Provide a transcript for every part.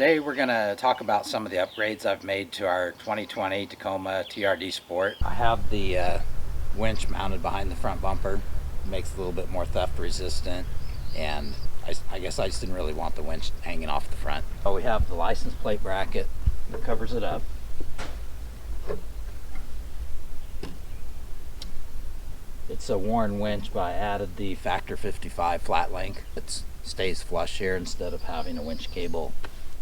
Today we're going to talk about some of the upgrades I've made to our 2020 Tacoma TRD Sport. I have the winch mounted behind the front bumper. It makes it a little bit more theft resistant, and I guess I just didn't really want the winch hanging off the front. So we have the license plate bracket that covers it up. It's a worn winch, but I added the Factor 55 flat link. It stays flush here instead of having a winch cable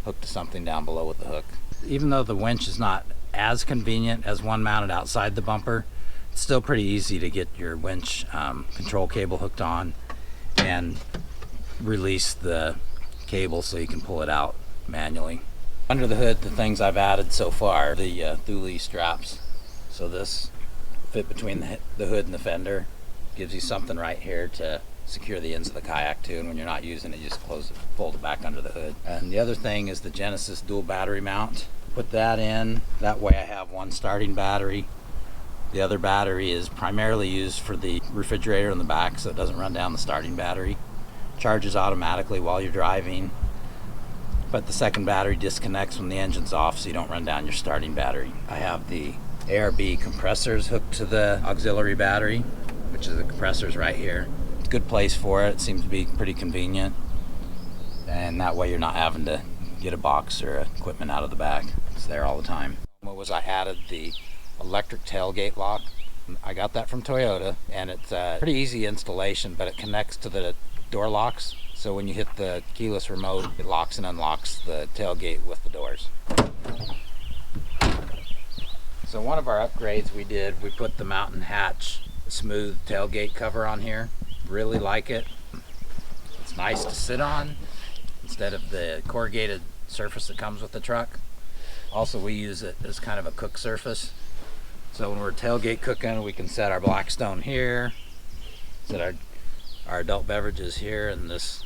hooked to something down below with the hook. Even though the winch is not as convenient as one mounted outside the bumper, it's still pretty easy to get your winch control cable hooked on and release the cable so you can pull it out manually. Under the hood, the things I've added so far, the Thule straps. So this fit between the hood and the fender, gives you something right here to secure the ends of the kayak to, and when you're not using it, you just fold it back under the hood. And the other thing is the Genesis dual battery mount. Put that in, that way I have one starting battery. The other battery is primarily used for the refrigerator in the back, so it doesn't run down the starting battery. Charges automatically while you're driving, but the second battery disconnects when the engine's off, so you don't run down your starting battery. I have the ARB compressors hooked to the auxiliary battery, which is the compressors right here. It's a good place for it. It seems to be pretty convenient, and that way you're not having to get a box or equipment out of the back. It's there all the time. What was I added the electric tailgate lock. I got that from Toyota, and it's a pretty easy installation, but it connects to the door locks, so when you hit the keyless remote, it locks and unlocks the tailgate with the doors. So one of our upgrades we did, we put the Mountain Hatch smooth tailgate cover on here. Really like it. It's nice to sit on instead of the corrugated surface that comes with the truck. Also, we use it as kind of a cook surface. So when we're tailgate cooking, we can set our Blackstone here, set our adult beverages here, and this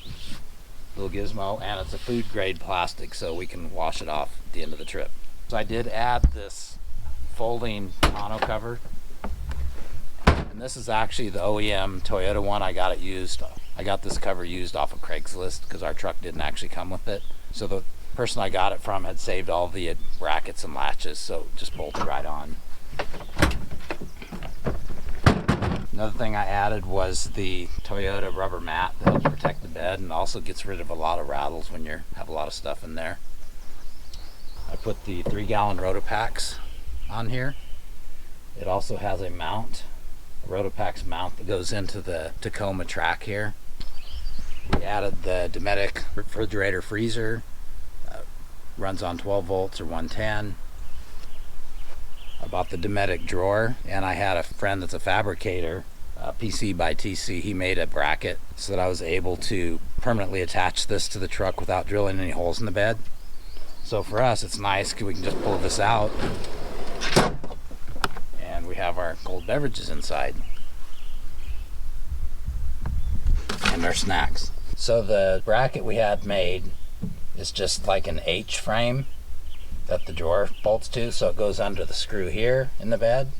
little gizmo, and it's a food grade plastic, so we can wash it off at the end of the trip. So I did add this folding tonneau cover, and this is actually the OEM Toyota one. I got it used. I got this cover used off of Craigslist because our truck didn't actually come with it. So the person I got it from had saved all the brackets and latches, so it just bolted right on. Another thing I added was the Toyota rubber mat that helps protect the bed and also gets rid of a lot of rattles when you have a lot of stuff in there. I put the 3-gallon Rotopax on here. It also has a mount, a Rotopax mount that goes into the Tacoma track here. We added the Dometic refrigerator freezer, runs on 12 volts or 110. I bought the Dometic drawer, and I had a friend that's a fabricator, PC by TC. He made a bracket so that I was able to permanently attach this to the truck without drilling any holes in the bed. So for us, it's nice because we can just pull this out and we have our cold beverages inside and our snacks. So the bracket we had made is just like an H frame that the drawer bolts to, so it goes under the screw here in the bed,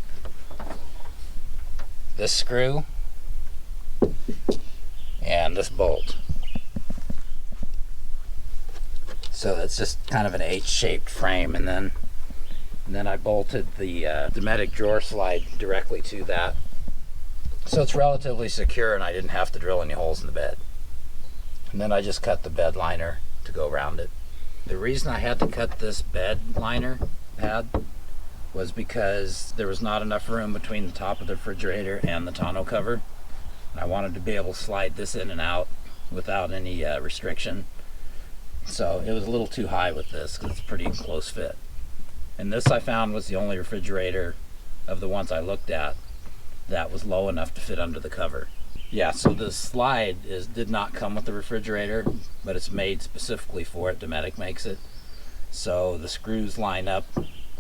this screw, and this bolt. So it's just kind of an H-shaped frame, and then I bolted the Dometic drawer slide directly to that, so it's relatively secure and I didn't have to drill any holes in the bed. And then I just cut the bed liner to go around it. The reason I had to cut this bed liner pad was because there was not enough room between the top of the refrigerator and the tonneau cover. And I wanted to be able to slide this in and out without any restriction. So it was a little too high with this because it's a pretty close fit. And this I found was the only refrigerator of the ones I looked at that was low enough to fit under the cover. Yeah, so the slide did not come with the refrigerator, but it's made specifically for it. Dometic makes it. So the screws line up.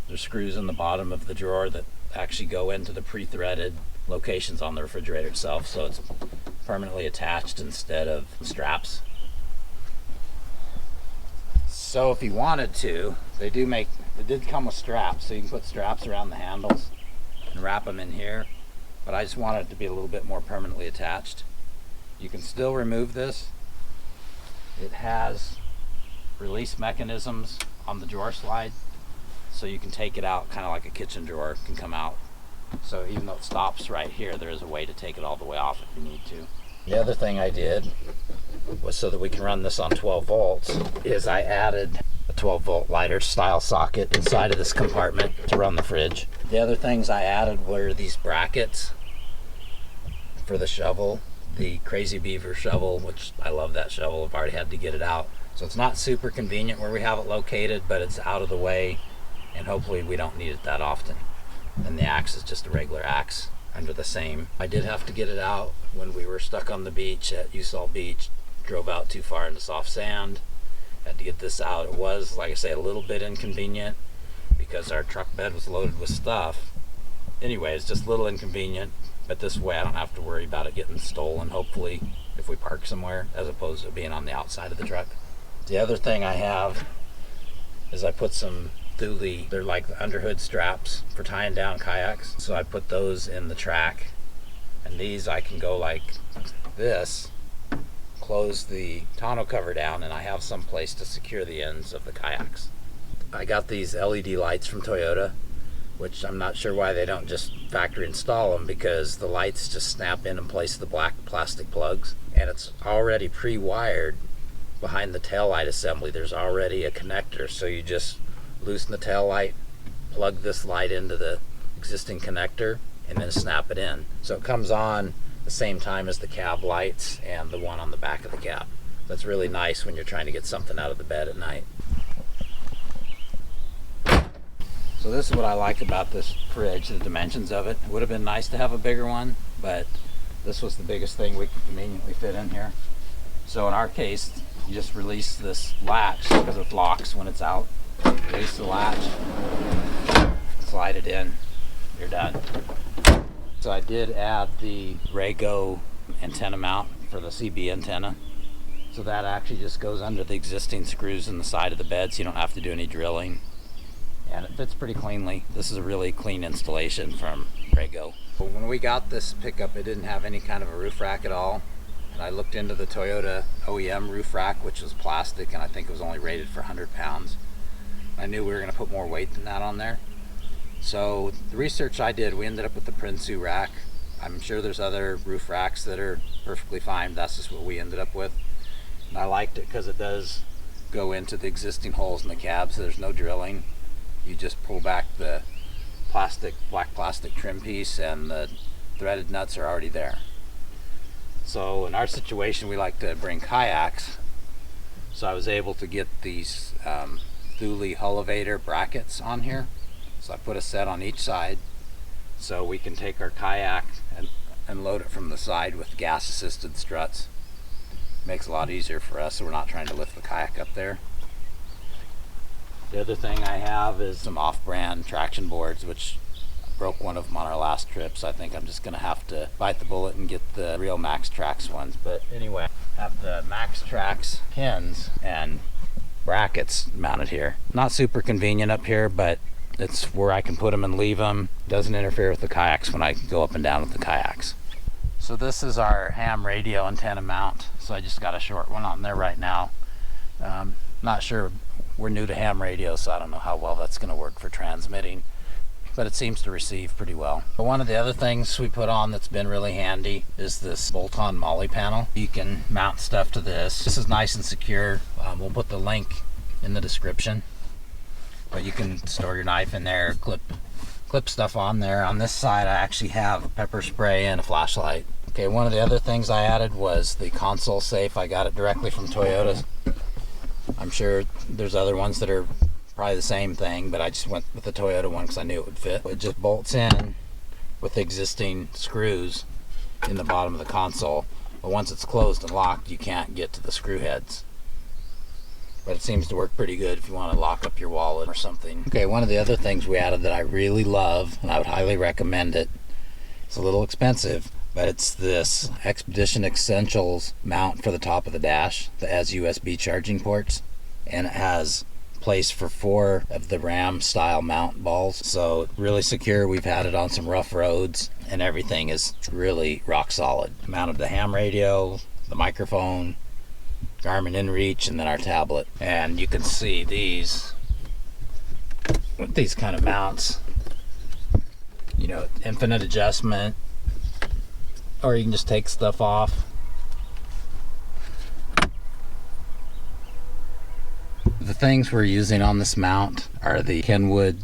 There's screws in the bottom of the drawer that actually go into the pre-threaded locations on the refrigerator itself, so it's permanently attached instead of straps. So if you wanted to, they did come with straps, so you can put straps around the handles and wrap them in here. But I just wanted it to be a little bit more permanently attached. You can still remove this. It has release mechanisms on the drawer slide, so you can take it out kind of like a kitchen drawer can come out. So even though it stops right here, there is a way to take it all the way off if you need to. The other thing I did was, so that we can run this on 12 volts, is I added a 12 volt lighter style socket inside of this compartment to run the fridge. The other things I added were these brackets for the shovel, the Crazy Beaver shovel, which I love that shovel. I've already had to get it out. So it's not super convenient where we have it located, but it's out of the way, and hopefully we don't need it that often. And the axe is just a regular axe under the same. I did have to get it out when we were stuck on the beach at Usal Beach. Drove out too far into soft sand. Had to get this out. It was, like I say, a little bit inconvenient because our truck bed was loaded with stuff. Anyway, it's just a little inconvenient, but this way I don't have to worry about it getting stolen, hopefully, if we park somewhere, as opposed to being on the outside of the truck. The other thing I have is I put some Thule, they're like the underhood straps for tying down kayaks. So I put those in the track, and these I can go like this, close the tonneau cover down, and I have some place to secure the ends of the kayaks. I got these LED lights from Toyota, which I'm not sure why they don't just factory install them, because the lights just snap in place of the black plastic plugs, and it's already pre-wired behind the tail light assembly. There's already a connector, so you just loosen the tail light, plug this light into the existing connector, and then snap it in. So it comes on the same time as the cab lights and the one on the back of the cab. That's really nice when you're trying to get something out of the bed at night. So this is what I like about this fridge, the dimensions of it. It would have been nice to have a bigger one, but this was the biggest thing we could conveniently fit in here. So in our case, you just release this latch because it locks when it's out. Release the latch, slide it in, you're done. So I did add the Raygo antenna mount for the CB antenna. So that actually just goes under the existing screws in the side of the bed, so you don't have to do any drilling. And it fits pretty cleanly. This is a really clean installation from Raygo. But when we got this pickup, it didn't have any kind of a roof rack at all. And I looked into the Toyota OEM roof rack, which was plastic, and I think it was only rated for 100 pounds. I knew we were going to put more weight than that on there. So the research I did, we ended up with the Prinsu rack. I'm sure there's other roof racks that are perfectly fine. That's just what we ended up with. And I liked it because it does go into the existing holes in the cab, so there's no drilling. You just pull back the black plastic trim piece, and the threaded nuts are already there. So in our situation, we like to bring kayaks. So I was able to get these Thule Hullavator brackets on here. So I put a set on each side so we can take our kayak and load it from the side with gas assisted struts. Makes it a lot easier for us, so we're not trying to lift the kayak up there. The other thing I have is some off-brand traction boards, which broke one of them on our last trip, so I think I'm just going to have to bite the bullet and get the real Max Trax ones. But anyway, I have the Max Trax pins and brackets mounted here. Not super convenient up here, but it's where I can put them and leave them. Doesn't interfere with the kayaks when I go up and down with the kayaks. So this is our ham radio antenna mount. So I just got a short one on there right now. Not sure, we're new to ham radio, so I don't know how well that's going to work for transmitting, but it seems to receive pretty well. But one of the other things we put on that's been really handy is this bolt-on molly panel. You can mount stuff to this. This is nice and secure. We'll put the link in the description, but you can store your knife in there, clip stuff on there. On this side I actually have a pepper spray and a flashlight. Okay, one of the other things I added was the console safe. I got it directly from Toyota. I'm sure there's other ones that are probably the same thing, but I just went with the Toyota one because I knew it would fit. It just bolts in with the existing screws in the bottom of the console, but once it's closed and locked, you can't get to the screw heads. But it seems to work pretty good if you want to lock up your wallet or something. Okay, one of the other things we added that I really love, and I would highly recommend it, it's a little expensive, but it's this Expedition Essentials mount for the top of the dash that has USB charging ports, and it has place for 4 of the Ram style mount balls. So really secure. We've had it on some rough roads and everything is really rock solid. Mounted the ham radio, the microphone, Garmin InReach, and then our tablet. And you can see these, with these kind of mounts, you know, infinite adjustment, or you can just take stuff off. The things we're using on this mount are the Kenwood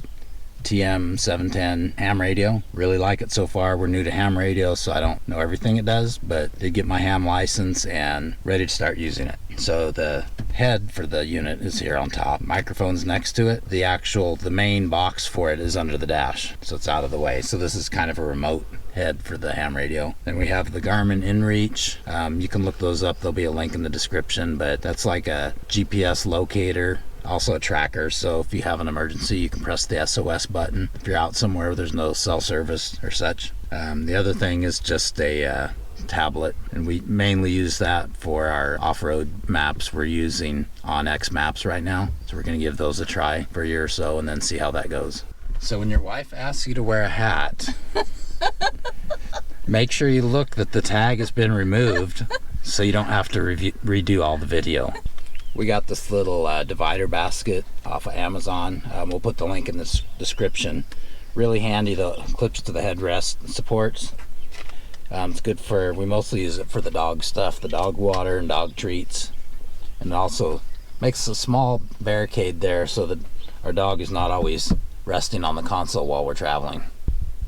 TM710 ham radio. Really like it so far. We're new to ham radio, so I don't know everything it does, but did get my ham license and ready to start using it. So the head for the unit is here on top. Microphone's next to it. The main box for it is under the dash, so it's out of the way. So this is kind of a remote head for the ham radio. Then we have the Garmin InReach. You can look those up. There'll be a link in the description, but that's like a GPS locator, also a tracker. So if you have an emergency, you can press the SOS button if you're out somewhere where there's no cell service or such. The other thing is just a tablet, and we mainly use that for our off-road maps. We're using OnX maps right now, so we're going to give those a try for a year or so and then see how that goes. So when your wife asks you to wear a hat, make sure you look that the tag has been removed so you don't have to redo all the video. We got this little divider basket off of Amazon. We'll put the link in the description. Really handy. The clips to the headrest supports. It's good for, we mostly use it for the dog stuff, the dog water and dog treats. And it also makes a small barricade there so that our dog is not always resting on the console while we're traveling.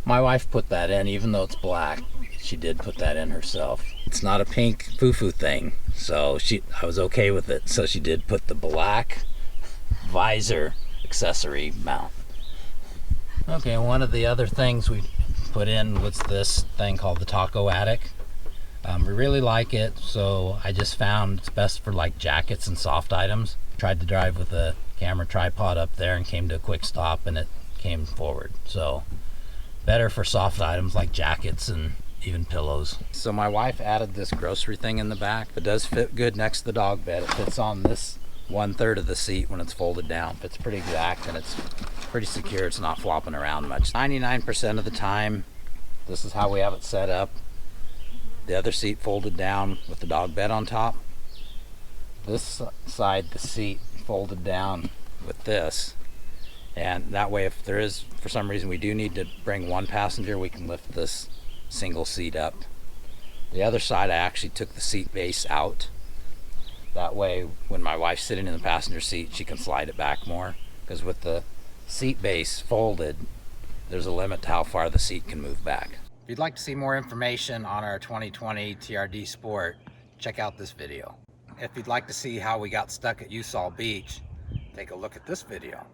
My wife put that in, even though it's black. She did put that in herself. It's not a pink foo-foo thing, so I was okay with it. So she did put the black visor accessory mount. Okay, one of the other things we put in was this thing called the Taco Attic. We really like it, so I just found it's best for like jackets and soft items. Tried to drive with a camera tripod up there and came to a quick stop and it came forward. So better for soft items like jackets and even pillows. So my wife added this grocery thing in the back. It does fit good next to the dog bed. It fits on this 1/3 of the seat when it's folded down. It's pretty exact and it's pretty secure. It's not flopping around much. 99% of the time, this is how we have it set up. The other seat folded down with the dog bed on top. This side, the seat folded down with this. And that way, if there is, for some reason, we do need to bring one passenger, we can lift this single seat up. The other side, I actually took the seat base out. That way, when my wife's sitting in the passenger seat, she can slide it back more. Because with the seat base folded, there's a limit to how far the seat can move back. If you'd like to see more information on our 2020 TRD Sport, check out this video. If you'd like to see how we got stuck at Usal Beach, take a look at this video.